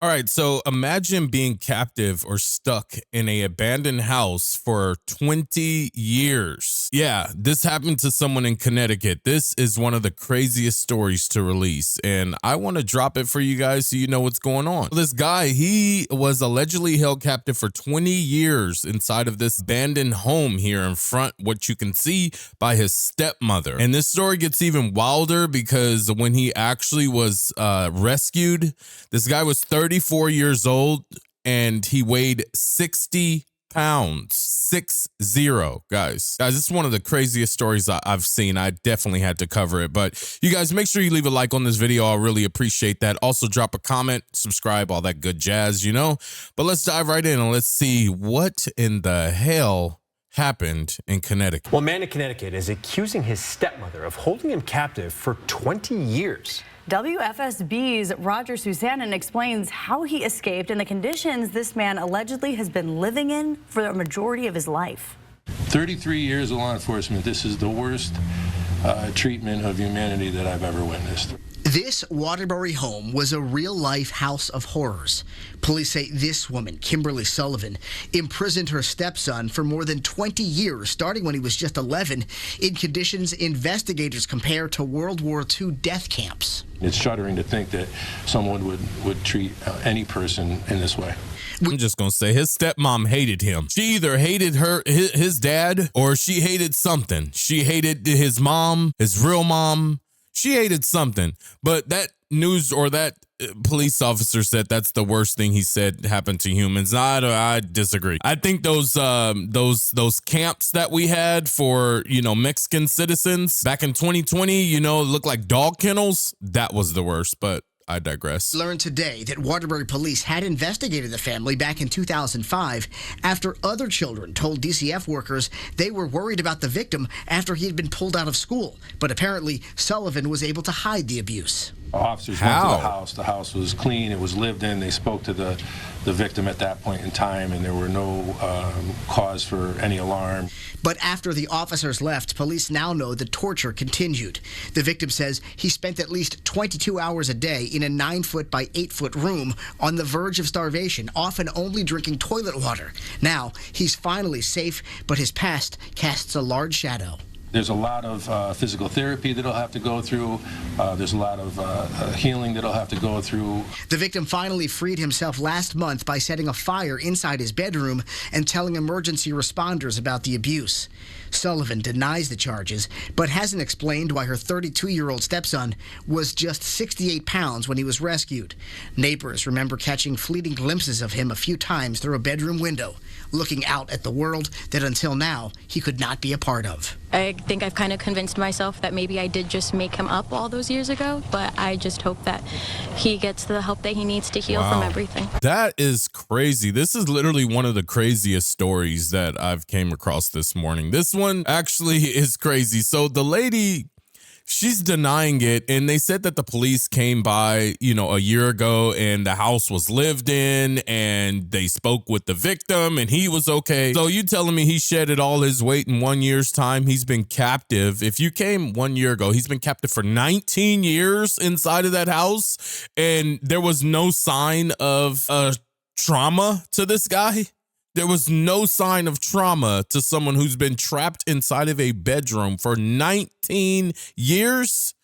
All right, so imagine being captive or stuck in a abandoned house for 20 years. Yeah, this happened to someone in Connecticut. This is one of the craziest stories to release, and I want to drop it for you guys so you know what's going on. This guy, he was allegedly held captive for 20 years inside of this abandoned home here in front, what you can see by his stepmother. And this story gets even wilder because when he actually was rescued, this guy was 34 years old and he weighed 60 pounds. 60, guys. This is one of the craziest stories I've seen. I definitely had to cover it. But you guys, make sure you leave a like on this video. I really appreciate that. Also, drop a comment, subscribe, all that good jazz, you know. But let's dive right in and let's see what in the hell happened in Connecticut. Well, a man in Connecticut is accusing his stepmother of holding him captive for 20 years. WFSB's Roger Susannon explains how he escaped and the conditions this man allegedly has been living in for the majority of his life. 33 years of law enforcement. This is the worst treatment of humanity that I've ever witnessed. This Waterbury home was a real-life house of horrors. Police say this woman, Kimberly Sullivan, imprisoned her stepson for more than 20 years, starting when he was just 11, in conditions investigators compare to World War II death camps. It's shuddering to think that someone would treat any person in this way. I'm just going to say his stepmom hated him. She either hated his dad, or she hated something. She hated his mom, his real mom. She hated something, but that news or that police officer said that's the worst thing he said happened to humans. I disagree. I think those camps that we had for, you know, Mexican citizens back in 2020, you know, looked like dog kennels. That was the worst, but I digress. Learned today that Waterbury police had investigated the family back in 2005 after other children told DCF workers they were worried about the victim after he had been pulled out of school. But apparently Sullivan was able to hide the abuse. Officers went to the house. The house was clean. It was lived in. They spoke to the victim at that point in time, and there were no cause for any alarm. But after the officers left, police now know the torture continued. The victim says he spent at least 22 hours a day in a 9-foot by 8-foot room on the verge of starvation, often only drinking toilet water. Now, he's finally safe, but his past casts a large shadow. There's a lot of physical therapy that he'll have to go through. There's a lot of healing that he'll have to go through. The victim finally freed himself last month by setting a fire inside his bedroom and telling emergency responders about the abuse. Sullivan denies the charges, but hasn't explained why her 32-year-old stepson was just 68 pounds when he was rescued. Neighbors remember catching fleeting glimpses of him a few times through a bedroom window, looking out at the world that until now he could not be a part of. I think I've kind of convinced myself that maybe I did just make him up all those years ago, but I just hope that he gets the help that he needs to heal from everything. That is crazy. This is literally one of the craziest stories that I've came across this morning. This one actually is crazy. So the lady, she's denying it, and they said that the police came by, you know, a year ago and the house was lived in and they spoke with the victim and he was okay. So you telling me he shedded all his weight in 1 year's time? He's been captive. If you came 1 year ago, he's been captive for 19 years inside of that house, and there was no sign of trauma to this guy. There was no sign of trauma to someone who's been trapped inside of a bedroom for 19 years.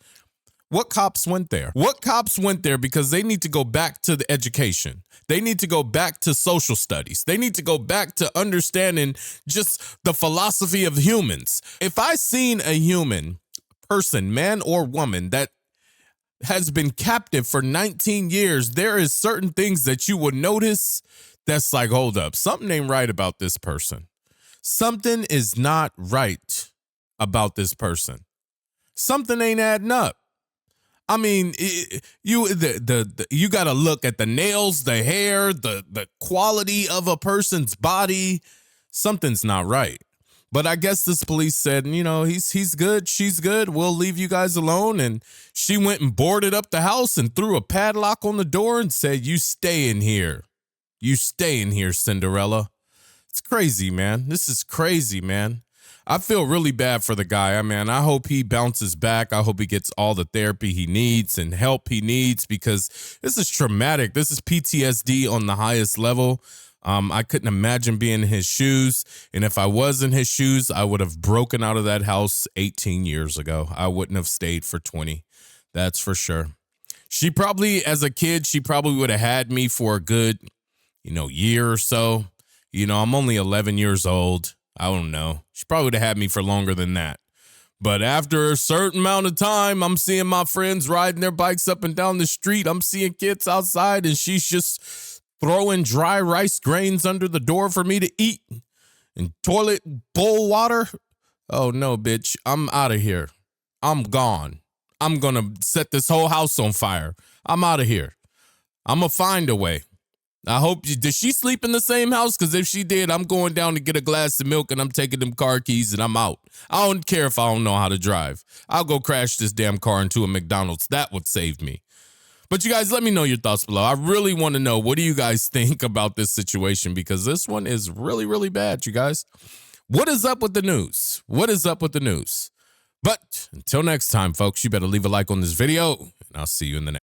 What cops went there? What cops went there? Because they need to go back to the education. They need to go back to social studies. They need to go back to understanding just the philosophy of humans. If I seen a human person, man or woman, that has been captive for 19 years, there is certain things that you would notice that's like, hold up, something ain't right about this person. Something is not right about this person. Something ain't adding up. I mean, you got to look at the nails, the hair, the quality of a person's body. Something's not right. But I guess this police said, you know, he's good, she's good, we'll leave you guys alone. And she went and boarded up the house and threw a padlock on the door and said, you stay in here. You stay in here, Cinderella. It's crazy, man. This is crazy, man. I feel really bad for the guy. I mean, I hope he bounces back. I hope he gets all the therapy he needs and help he needs, because this is traumatic. This is PTSD on the highest level. I couldn't imagine being in his shoes. And if I was in his shoes, I would have broken out of that house 18 years ago. I wouldn't have stayed for 20. That's for sure. She probably, as a kid, she probably would have had me for a good, year or so. I'm only 11 years old. I don't know. She probably would have had me for longer than that. But after a certain amount of time, I'm seeing my friends riding their bikes up and down the street. I'm seeing kids outside, and she's just throwing dry rice grains under the door for me to eat and toilet bowl water. Oh, no, bitch. I'm out of here. I'm gone. I'm going to set this whole house on fire. I'm out of here. I'm going to find a way. I hope did she sleep in the same house? Because if she did, I'm going down to get a glass of milk and I'm taking them car keys and I'm out. I don't care if I don't know how to drive. I'll go crash this damn car into a McDonald's. That would save me. But you guys, let me know your thoughts below. I really want to know, what do you guys think about this situation? Because this one is really, really bad, you guys. What is up with the news? What is up with the news? But until next time, folks, you better leave a like on this video, and I'll see you in the next.